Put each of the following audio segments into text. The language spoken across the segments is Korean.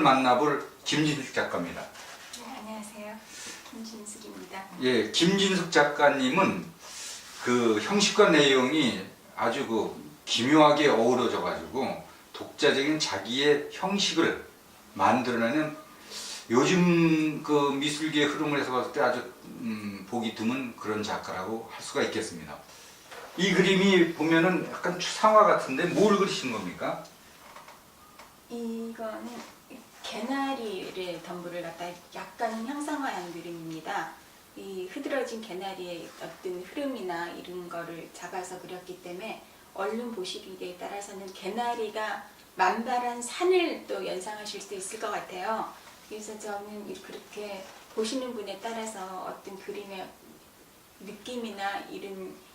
만나볼 김진숙 작가입니다. 네, 안녕하세요. 김진숙입니다. 예, 김진숙 작가님은 그 형식과 내용이 아주 기묘하게 어우러져 가지고 독자적인 자기의 형식을 만들어내는 요즘 그 미술계의 흐름을 해서 봤을 때 아주 보기 드문 그런 작가라고 할 수가 있겠습니다. 이 그림이 보면은 약간 추상화 같은데 뭘 그리신 겁니까? 이거는 개나리의 덤불을 갖다 약간 형상화한 그림입니다. 이 흐드러진 개나리의 어떤 흐름이나 이런 거를 잡아서 그렸기 때문에 얼른 보시기에 따라서는 개나리가 만발한 산을 또 연상하실 수 있을 것 같아요. 그래서 저는 그렇게 보시는 분에 따라서 어떤 그림의 느낌이나 이런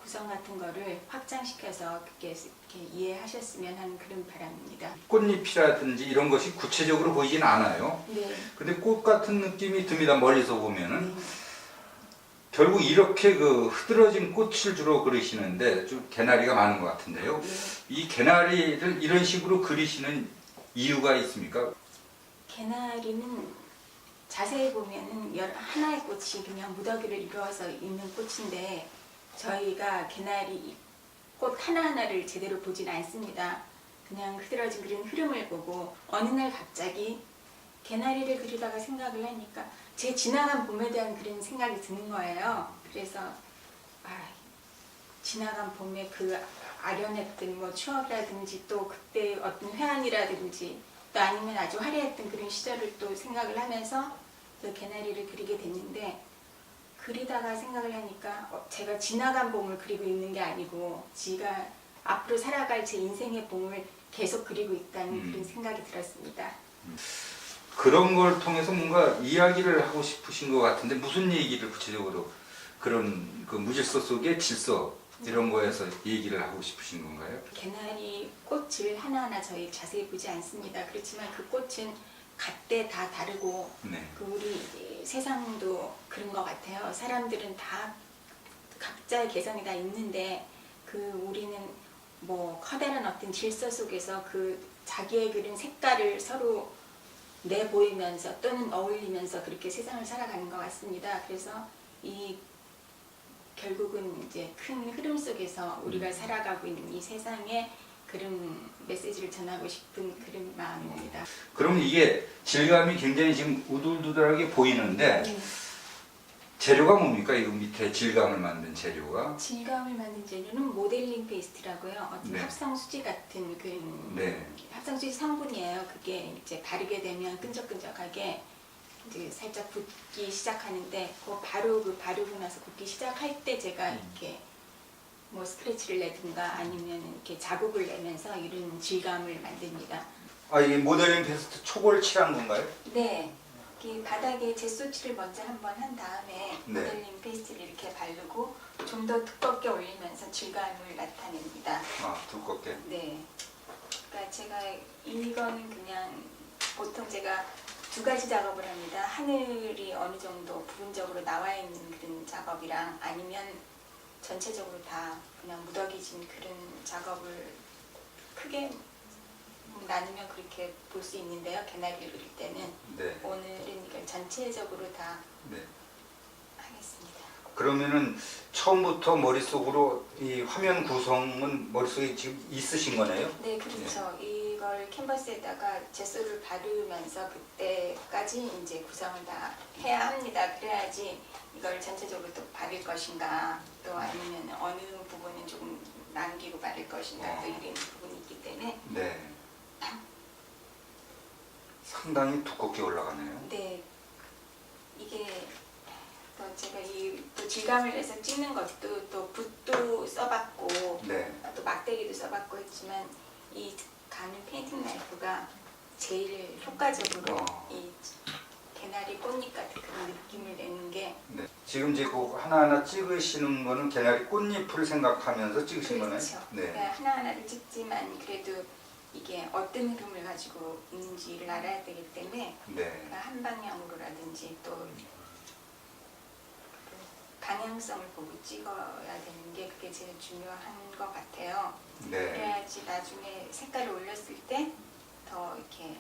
구성 같은 거를 확장시켜서 이렇게 이해하셨으면 하는 그런 바람입니다. 꽃잎이라든지 이런 것이 구체적으로 보이진 않아요. 네. 근데 꽃 같은 느낌이 듭니다. 멀리서 보면은. 네. 결국 이렇게 그 흐드러진 꽃을 주로 그리시는데 좀 개나리가 많은 것 같은데요. 네. 이 개나리를 이런 식으로 그리시는 이유가 있습니까? 개나리는 자세히 보면은 하나의 꽃이 그냥 무더기를 이루어서 있는 꽃인데 저희가 개나리 꽃 하나하나를 제대로 보진 않습니다. 그냥 흐드러진 그런 흐름을 보고 어느 날 갑자기 개나리를 그리다가 생각을 하니까 제 지나간 봄에 대한 그런 생각이 드는 거예요. 그래서 지나간 봄에 그 아련했던 뭐 추억이라든지 또 그때 어떤 회한이라든지 또 아니면 아주 화려했던 그런 시절을 또 생각을 하면서 그 개나리를 그리게 됐는데 그리다가 생각을 하니까 제가 지나간 봄을 그리고 있는 게 아니고 지가 앞으로 살아갈 제 인생의 봄을 계속 그리고 있다는 그런 생각이 들었습니다. 그런 걸 통해서 뭔가 이야기를 하고 싶으신 것 같은데 무슨 얘기를 구체적으로 그런 그 무질서 속의 질서 이런 거에서 얘기를 하고 싶으신 건가요? 개나리 꽃을 하나하나 저희 자세히 보지 않습니다. 그렇지만 그 꽃은 갓대 다 다르고 네. 그 우리 세상도 그런 것 같아요. 사람들은 다 각자의 개성이 다 있는데 그 우리는 뭐 커다란 어떤 질서 속에서 그 자기의 그린 색깔을 서로 내보이면서 또는 어울리면서 그렇게 세상을 살아가는 것 같습니다. 그래서 이 결국은 이제 큰 흐름 속에서 우리가 살아가고 있는 이 세상에 그런 메시지를 전하고 싶은 그런 마음입니다. 그럼 이게 질감이 굉장히 지금 우둘두둘하게 보이는데 재료가 뭡니까? 이 밑에 질감을 만든 재료가? 질감을 만든 재료는 모델링 페이스트라고요. 어떤 네. 합성수지 같은 그 네. 합성수지 성분이에요. 그게 이제 바르게 되면 끈적끈적하게 이제 살짝 붓기 시작하는데 바로 바르고 나서 붓기 시작할 때 제가 이렇게 뭐 스크래치를 내든가 아니면 이렇게 자국을 내면서 이런 질감을 만듭니다. 이게 모델링 페스트 초벌 칠한 건가요? 네. 이 바닥에 젯소칠을 먼저 한번 한 다음에 네. 모델링 페이스트를 이렇게 바르고 좀 더 두껍게 올리면서 질감을 나타냅니다. 두껍게. 네. 그러니까 제가 이거는 그냥 보통 제가 두 가지 작업을 합니다. 하늘이 어느 정도 부분적으로 나와 있는 그런 작업이랑 아니면 전체적으로 다 그냥 무더기진 그런 작업을 크게 나누면 그렇게 볼 수 있는데요. 개나리를 그릴 때는. 네. 오늘은 이걸 전체적으로 다 네. 하겠습니다. 그러면은 처음부터 머릿속으로 이 화면 구성은 머릿속에 지금 있으신 거네요? 네, 그렇죠. 이걸 캔버스에다가 젯소를 바르면서 그때까지 이제 구성을 다 해야 합니다. 그래야지 이걸 전체적으로 또 바를 것인가 또 아니면 어느 부분은 조금 남기고 바를 것인가 또 이런 부분이 있기 때문에 네. 상당히 두껍게 올라가네요. 네, 이게 또 제가 또 질감을 내서 찍는 것도 또 붓도 써봤고 네. 또 막대기도 써봤고 했지만 이 가는 페인팅 나이프가 제일 효과적으로 이 개나리 꽃잎 같은 그런 느낌을 내는 게 네. 지금 이제 그 하나하나 찍으시는 거는 개나리 꽃잎을 생각하면서 찍으신 거네요? 그렇죠. 네. 그러니까 하나하나를 찍지만 그래도 이게 어떤 흐름을 가지고 있는지를 알아야 되기 때문에 네. 한 방향으로라든지 또 방향성을 보고 찍어야 되는 게 그게 제일 중요한 것 같아요. 네. 그래야지 나중에 색깔을 올렸을 때 더 이렇게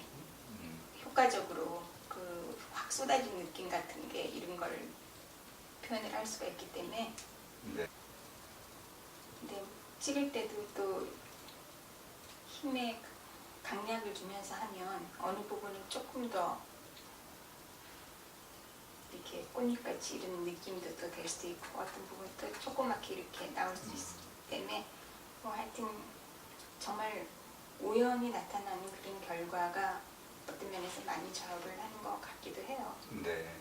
효과적으로 그 확 쏟아진 느낌 같은 게 이런 걸 표현을 할 수가 있기 때문에 네. 근데 찍을 때도 또 힘에 강약을 주면서 하면 어느 부분은 조금 더 이렇게 꽃잎같이 이런 느낌도 또 될 수도 있고 어떤 부분은 또 조그맣게 이렇게 나올 수 있기 때문에 뭐 하여튼 정말 우연히 나타나는 그런 결과가 어떤 면에서 많이 저역을 하는 것 같기도 해요. 네.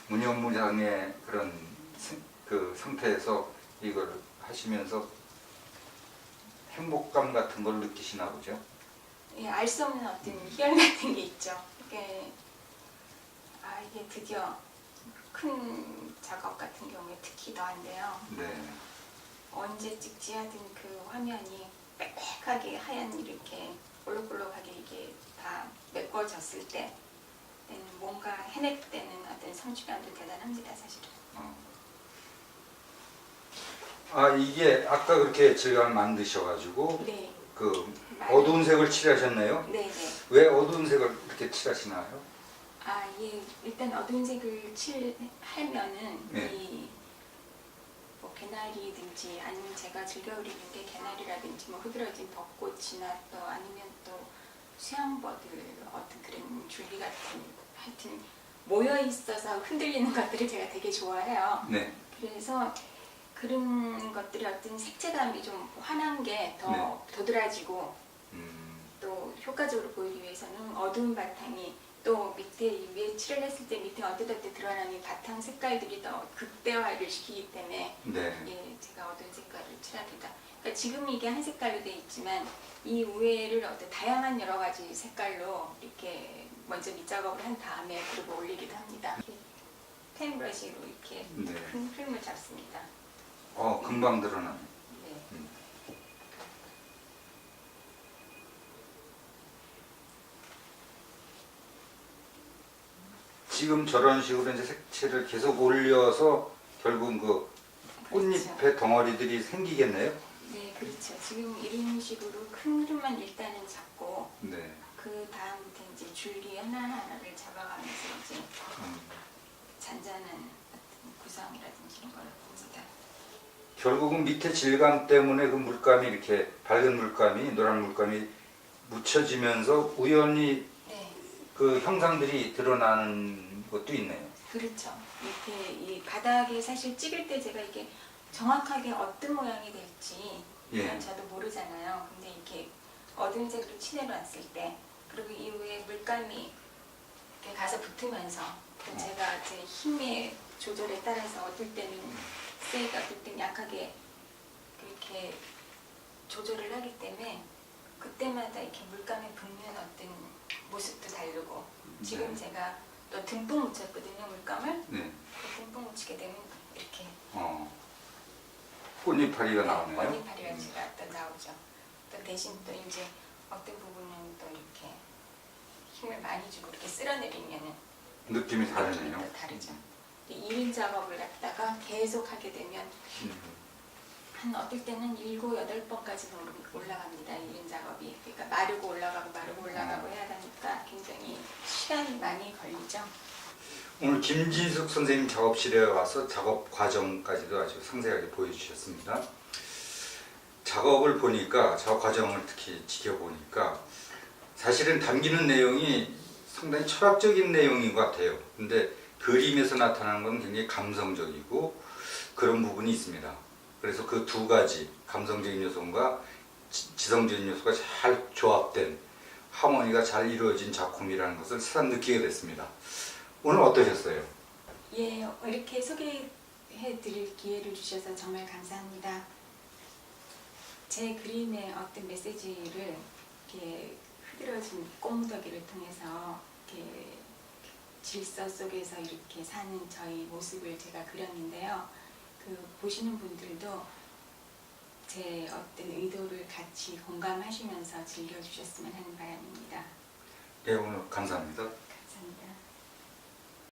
문현무장의 그런 그 상태에서 이걸 하시면서 행복감 같은 걸 느끼시나 보죠? 예, 알 수 없는 어떤 희열 같은 게 있죠. 이게 드디어 큰 작업 같은 경우에 특히 더한데요. 네. 언제 찍지 하던 그 화면이 빽빽하게 하얀 이렇게 볼록볼록하게 이게 다 메꿔졌을 때 뭔가 해냈다는 어떤 성취감도 대단합니다, 사실은. 이게 아까 그렇게 질감을 만드셔가지고 네. 그 어두운 색을 칠하셨네요. 네네. 왜 어두운 색을 이렇게 칠하시나요? 예. 일단 어두운 색을 칠하면은 네. 뭐 개나리든지 아니면 제가 즐겨 그리는 게 개나리라든지 뭐 흐드러진 벚꽃이나 또 아니면 또 수양버들 어떤 그런 줄기 같은 하여튼 모여 있어서 흔들리는 것들을 제가 되게 좋아해요. 네. 그래서 그런 것들이 어떤 색채감이 좀 환한 게 더 도드라지고 또 효과적으로 보이기 위해서는 어두운 바탕이 또 밑에 위에 칠을 했을 때 밑에 어드덧 드러나는 바탕 색깔들이 더 극대화를 시키기 때문에 네. 제가 어두운 색깔을 칠합니다. 그러니까 지금 이게 한 색깔로 되어 있지만 이 우회를 어떤 다양한 여러 가지 색깔로 이렇게 먼저 밑작업을 한 다음에 그리고 올리기도 합니다. 펜 브러쉬로 이렇게 네. 큰 필름을 잡습니다. 금방 드러나네. 네. 지금 저런 식으로 이제 색채를 계속 올려서 결국 그 꽃잎의 그렇죠. 덩어리들이 생기겠네요. 네, 그렇죠. 지금 이런 식으로 큰 흐름만 일단은 잡고 네. 그 다음부터 이제 줄기 하나하나를 잡아가면서 이제 잔잔한 어떤 구성이라든지 이런 걸 봅니다. 결국은 밑에 질감 때문에 그 물감이 이렇게 밝은 물감이 노란 물감이 묻혀지면서 우연히 네, 그 형상들이 드러나는 것도 있네요. 그렇죠. 이렇게 이 바닥에 사실 찍을 때 제가 이게 정확하게 어떤 모양이 될지 예. 저도 모르잖아요. 근데 이렇게 어두운 색으로 칠해놨을 때 그리고 이후에 물감이 이렇게 가서 붙으면서 또 제가 제 힘의 조절에 따라서 어떨 때는 세게 어떨 때는 약하게 그렇게 조절을 하기 때문에 그때마다 이렇게 물감에 붙는 어떤 모습도 다르고 지금 네. 제가 또 듬뿍 묻혔거든요, 물감을. 네. 그 듬뿍 묻히게 되면 이렇게 꽃잎파리가 나오네요. 꽃잎파리가 제가 또 나오죠. 또 대신 또 이제 어떤 부분은 또 이렇게 힘을 많이 주고 이렇게 쓸어내리면은 느낌이 느낌이 다르네요. 또 다르죠. 이런 작업을 갖다가 계속 하게 되면 한 어떨 때는 7, 8번까지는 올라갑니다. 이런 작업이. 그러니까 마르고 올라가고 해야 하니까 굉장히 시간이 많이 걸리죠. 오늘 김진숙 선생님 작업실에 와서 작업 과정까지도 아주 상세하게 보여주셨습니다. 작업을 보니까 작업 과정을 특히 지켜보니까 사실은 담기는 내용이 상당히 철학적인 내용인 것 같아요. 근데 그림에서 나타나는 건 굉장히 감성적이고 그런 부분이 있습니다. 그래서 그 두 가지 감성적인 요소와 지성적인 요소가 잘 조합된 하모니가 잘 이루어진 작품이라는 것을 새삼 느끼게 됐습니다. 오늘 어떠셨어요? 예, 이렇게 소개해 드릴 기회를 주셔서 정말 감사합니다. 제 그림의 어떤 메시지를 이렇게 흐드러진 꽃무더기를 통해서 이렇게 질서 속에서 이렇게 사는 저희 모습을 제가 그렸는데요. 그 보시는 분들도 제 어떤 의도를 같이 공감하시면서 즐겨주셨으면 하는 바람입니다. 네, 오늘 감사합니다. 감사합니다.